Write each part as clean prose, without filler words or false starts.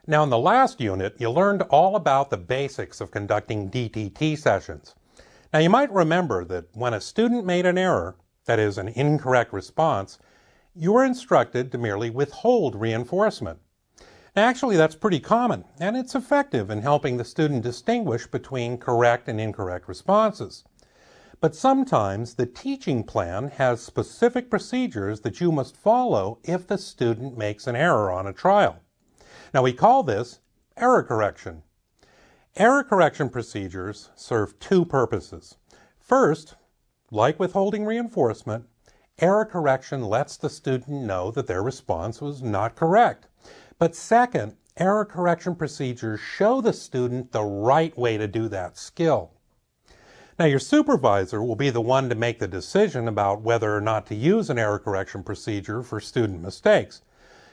Now, in the last unit, you learned all about the basics of conducting DTT sessions. Now, you might remember that when a student made an error, that is, an incorrect response, you were instructed to merely withhold reinforcement. Now, actually, that's pretty common, and it's effective in helping the student distinguish between correct and incorrect responses. But sometimes the teaching plan has specific procedures that you must follow if the student makes an error on a trial. Now, we call this error correction. Error correction procedures serve two purposes. First, like withholding reinforcement, error correction lets the student know that their response was not correct. But second, error correction procedures show the student the right way to do that skill. Now, your supervisor will be the one to make the decision about whether or not to use an error correction procedure for student mistakes.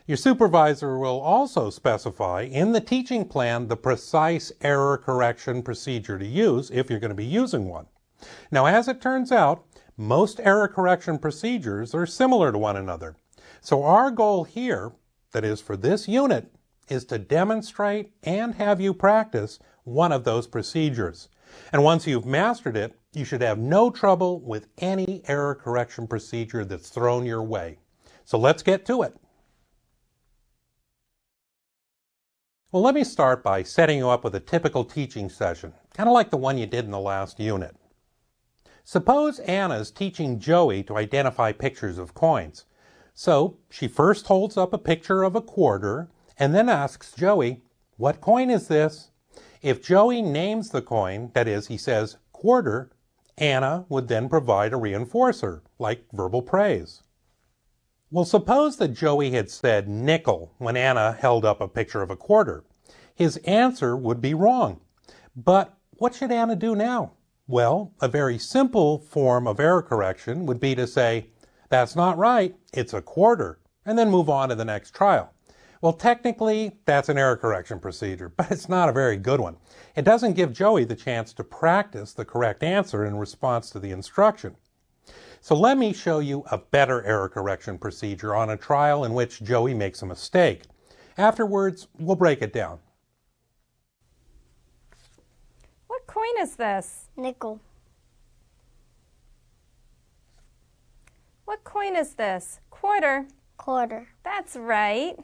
Your supervisor will also specify in the teaching plan the precise error correction procedure to use if you're going to be using one. Now, as it turns out, most error correction procedures are similar to one another. So our goal here, that is for this unit, is to demonstrate and have you practice one of those procedures. And once you've mastered it, you should have no trouble with any error correction procedure that's thrown your way. So let's get to it. Well, let me start by setting you up with a typical teaching session, kind of like the one you did in the last unit. Suppose Anna's teaching Joey to identify pictures of coins. So she first holds up a picture of a quarter and then asks Joey, "What coin is this?" If Joey names the coin, that is, he says quarter, Anna would then provide a reinforcer, like verbal praise. Well, suppose that Joey had said nickel when Anna held up a picture of a quarter. His answer would be wrong. But what should Anna do now? Well, a very simple form of error correction would be to say, "That's not right, it's a quarter," and then move on to the next trial. Well, technically, that's an error correction procedure, but it's not a very good one. It doesn't give Joey the chance to practice the correct answer in response to the instruction. So let me show you a better error correction procedure on a trial in which Joey makes a mistake. Afterwards, we'll break it down. What coin is this? Nickel. What coin is this? Quarter. Quarter. That's right.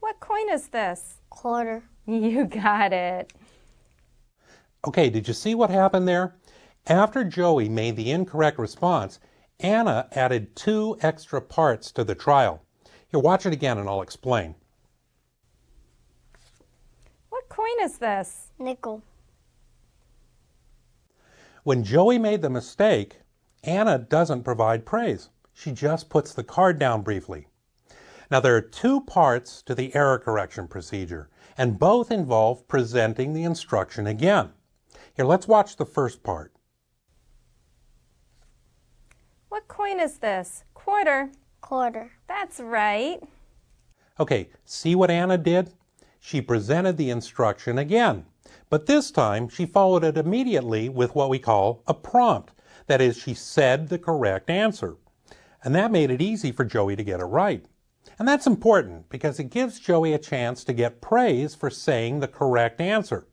What coin is this? Quarter. You got it. Okay, did you see what happened there? After Joey made the incorrect response, Anna added 2 extra parts to the trial. Here, watch it again and I'll explain. What coin is this? Nickel. When Joey made the mistake, Anna doesn't provide praise. She just puts the card down briefly. Now, there are 2 parts to the error correction procedure, and both involve presenting the instruction again. Here, let's watch the first part. What coin is this? Quarter. Quarter. That's right. Okay, see what Anna did? She presented the instruction again, but this time she followed it immediately with what we call a prompt. That is, she said the correct answer. And that made it easy for Joey to get it right. And that's important because it gives Joey a chance to get praise for saying the correct answer.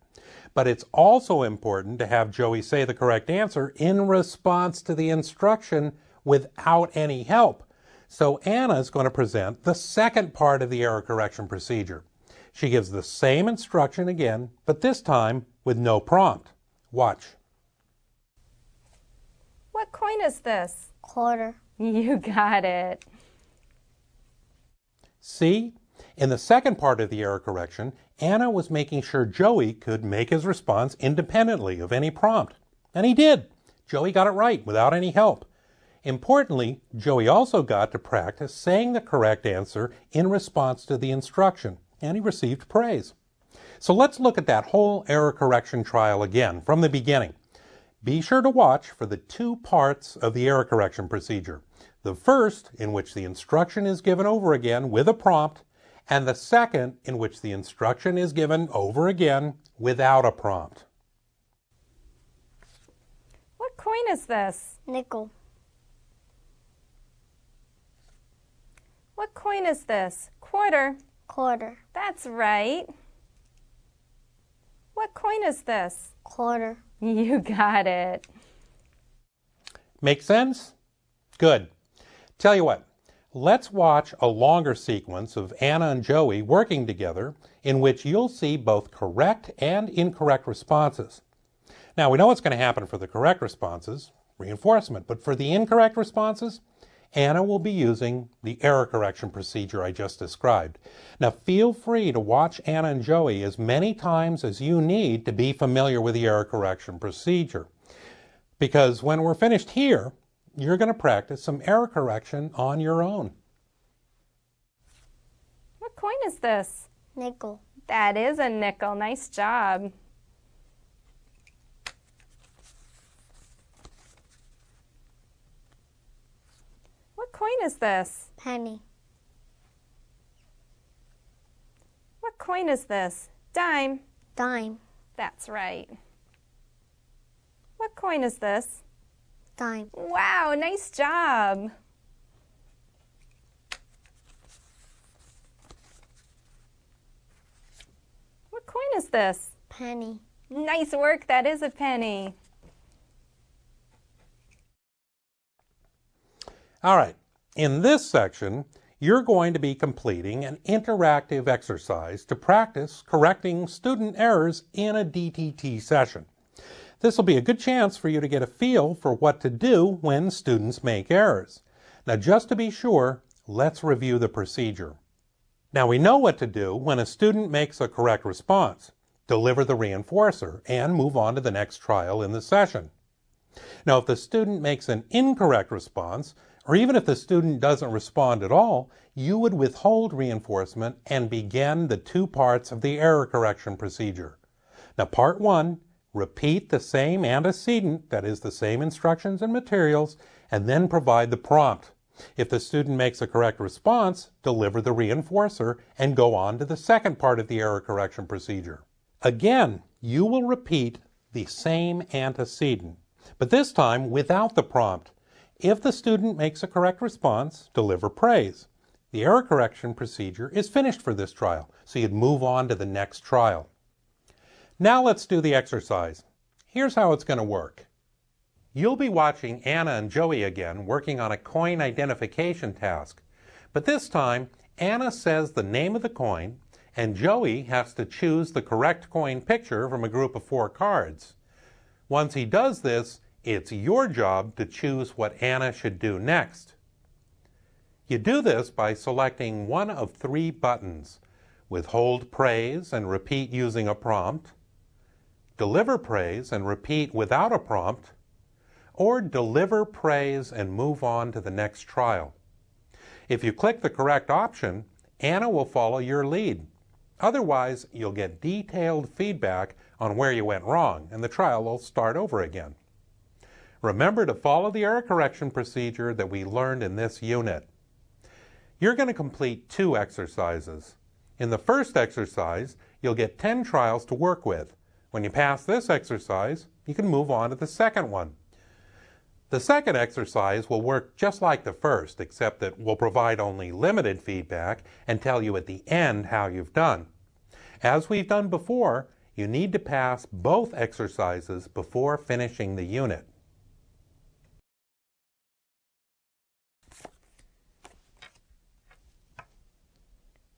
But it's also important to have Joey say the correct answer in response to the instruction without any help. So Anna's going to present the second part of the error correction procedure. She gives the same instruction again, but this time with no prompt. Watch. What coin is this? Quarter. You got it. See? In the second part of the error correction, Anna was making sure Joey could make his response independently of any prompt. And he did. Joey got it right without any help. Importantly, Joey also got to practice saying the correct answer in response to the instruction, and he received praise. So let's look at that whole error correction trial again from the beginning. Be sure to watch for the 2 parts of the error correction procedure. The first, in which the instruction is given over again with a prompt, and the second, in which the instruction is given over again without a prompt. What coin is this? Nickel. What coin is this? Quarter. Quarter. That's right. What coin is this? Quarter. You got it. Make sense? Good. Tell you what, let's watch a longer sequence of Anna and Joey working together in which you'll see both correct and incorrect responses. Now, we know what's going to happen for the correct responses, reinforcement, but for the incorrect responses, Anna will be using the error correction procedure I just described. Now, feel free to watch Anna and Joey as many times as you need to be familiar with the error correction procedure. Because when we're finished here, you're going to practice some error correction on your own. What coin is this? Nickel. That is a nickel. Nice job. What coin is this? Penny. What coin is this? Dime. Dime. That's right. What coin is this? Dime. Wow, nice job. What coin is this? Penny. Nice work, that is a penny. All right, in this section, you're going to be completing an interactive exercise to practice correcting student errors in a DTT session. This will be a good chance for you to get a feel for what to do when students make errors. Now, just to be sure, let's review the procedure. Now, we know what to do when a student makes a correct response. Deliver the reinforcer and move on to the next trial in the session. Now, if the student makes an incorrect response, or even if the student doesn't respond at all, you would withhold reinforcement and begin the two parts of the error correction procedure. Now, part one, repeat the same antecedent, that is the same instructions and materials, and then provide the prompt. If the student makes a correct response, deliver the reinforcer and go on to the second part of the error correction procedure. Again, you will repeat the same antecedent, but this time without the prompt. If the student makes a correct response, deliver praise. The error correction procedure is finished for this trial, so you'd move on to the next trial. Now let's do the exercise. Here's how it's going to work. You'll be watching Anna and Joey again working on a coin identification task. But this time, Anna says the name of the coin, and Joey has to choose the correct coin picture from a group of 4 cards. Once he does this, it's your job to choose what Anna should do next. You do this by selecting one of 3 buttons: withhold praise and repeat using a prompt, deliver praise and repeat without a prompt, or deliver praise and move on to the next trial. If you click the correct option, Anna will follow your lead. Otherwise, you'll get detailed feedback on where you went wrong, and the trial will start over again. Remember to follow the error correction procedure that we learned in this unit. You're going to complete 2 exercises. In the first exercise, you'll get 10 trials to work with. When you pass this exercise, you can move on to the second one. The second exercise will work just like the first, except that we'll provide only limited feedback and tell you at the end how you've done. As we've done before, you need to pass both exercises before finishing the unit.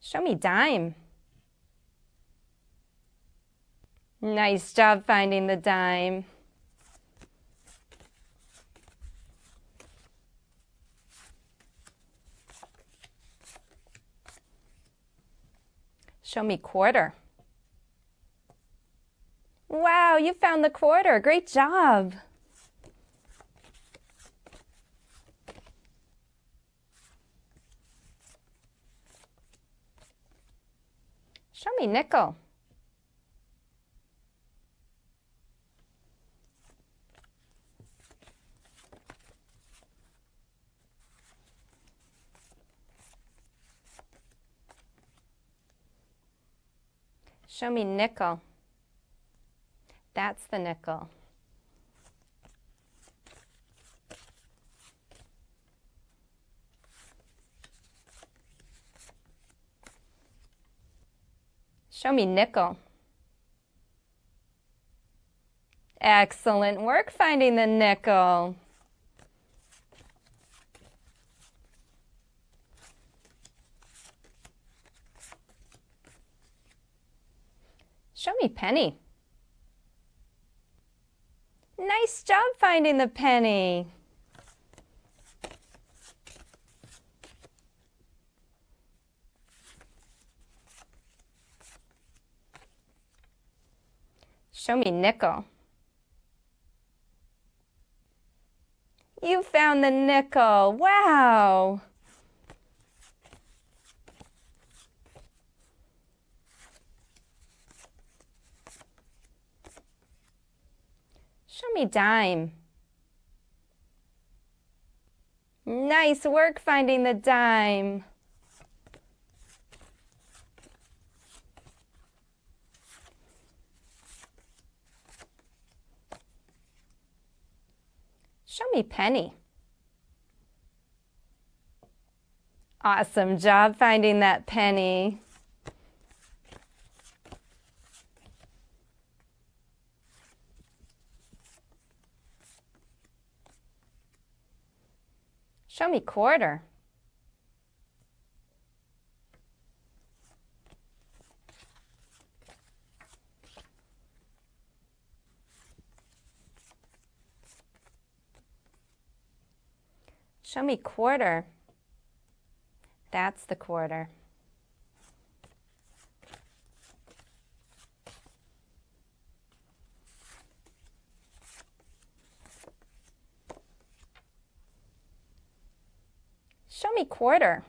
Show me dime. Nice job finding the dime. Show me quarter. Wow, you found the quarter. Great job. Show me nickel. Show me nickel. That's the nickel. Show me nickel. Excellent work finding the nickel. Show me penny. Nice job finding the penny. Show me nickel. You found the nickel. Wow! Show me dime. Nice work finding the dime. Show me penny. Awesome job finding that penny. Show me quarter. Show me quarter. That's the quarter. Show me quarter.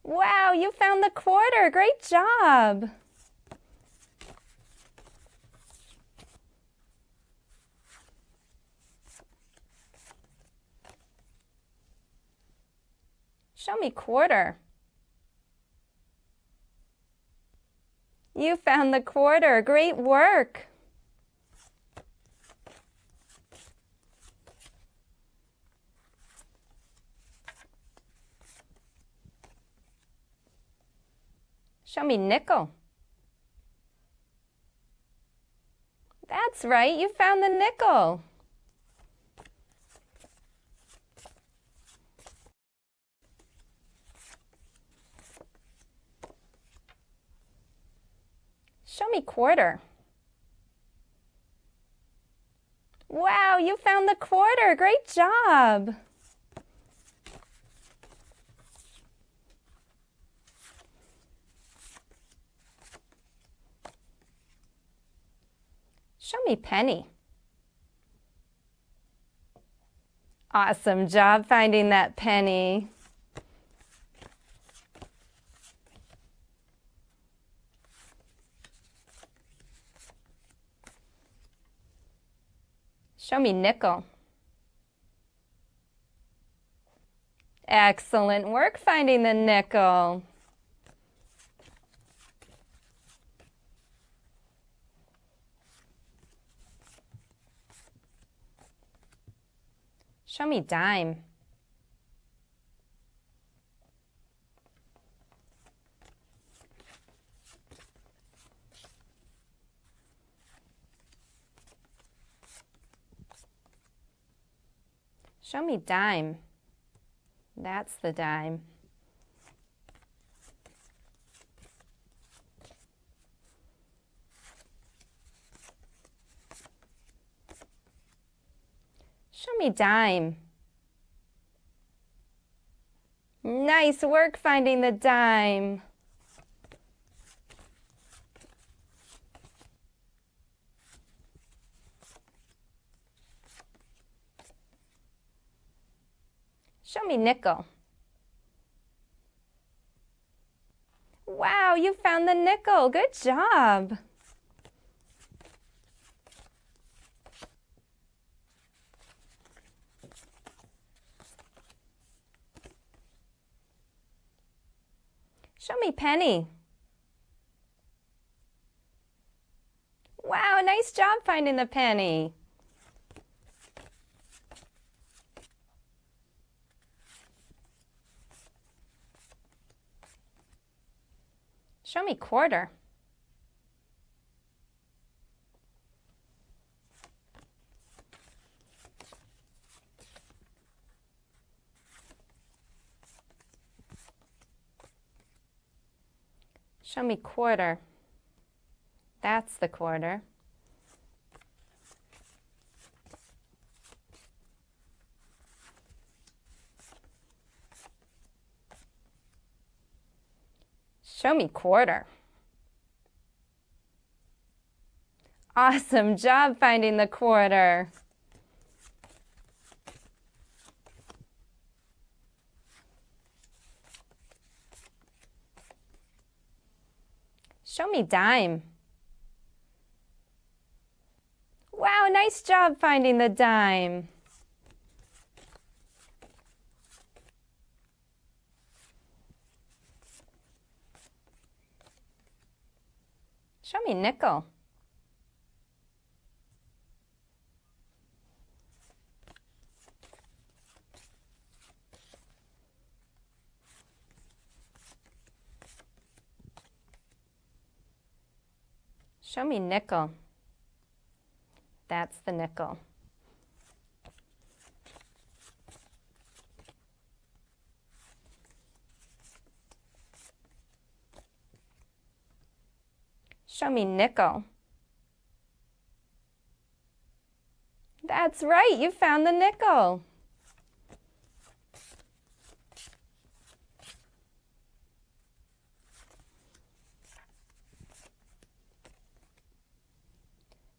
Wow, you found the quarter. Great job. Show me quarter. You found the quarter. Great work. Show me nickel. That's right, you found the nickel. Show me quarter. Wow, you found the quarter. Great job. Show me penny. Awesome job finding that penny. Show me nickel. Excellent work finding the nickel. Show me dime. Show me dime. That's the dime. Show me dime. Nice work finding the dime. Show me nickel. Wow, you found the nickel. Good job. Show me penny. Wow, nice job finding the penny. Show me quarter. Show me quarter. That's the quarter. Show me quarter. Awesome job finding the quarter. Show me dime. Wow, nice job finding the dime. Show me nickel. Show me nickel. That's the nickel. Show me nickel. That's right, you found the nickel.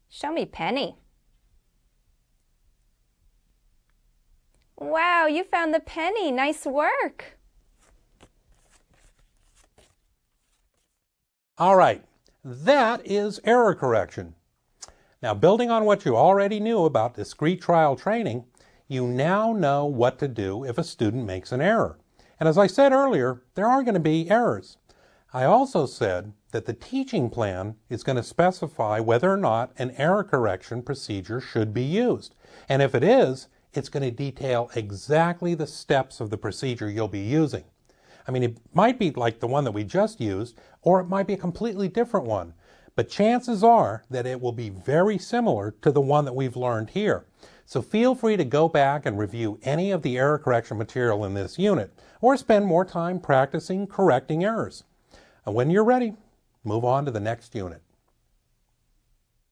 Show me penny. Wow, you found the penny. Nice work. All right, that is error correction. Now, building on what you already knew about discrete trial training, you now know what to do if a student makes an error. And as I said earlier, there are going to be errors. I also said that the teaching plan is going to specify whether or not an error correction procedure should be used. And if it is, it's going to detail exactly the steps of the procedure you'll be using. I mean, it might be like the one that we just used, or it might be a completely different one. But chances are that it will be very similar to the one that we've learned here. So feel free to go back and review any of the error correction material in this unit, or spend more time practicing correcting errors. And when you're ready, move on to the next unit.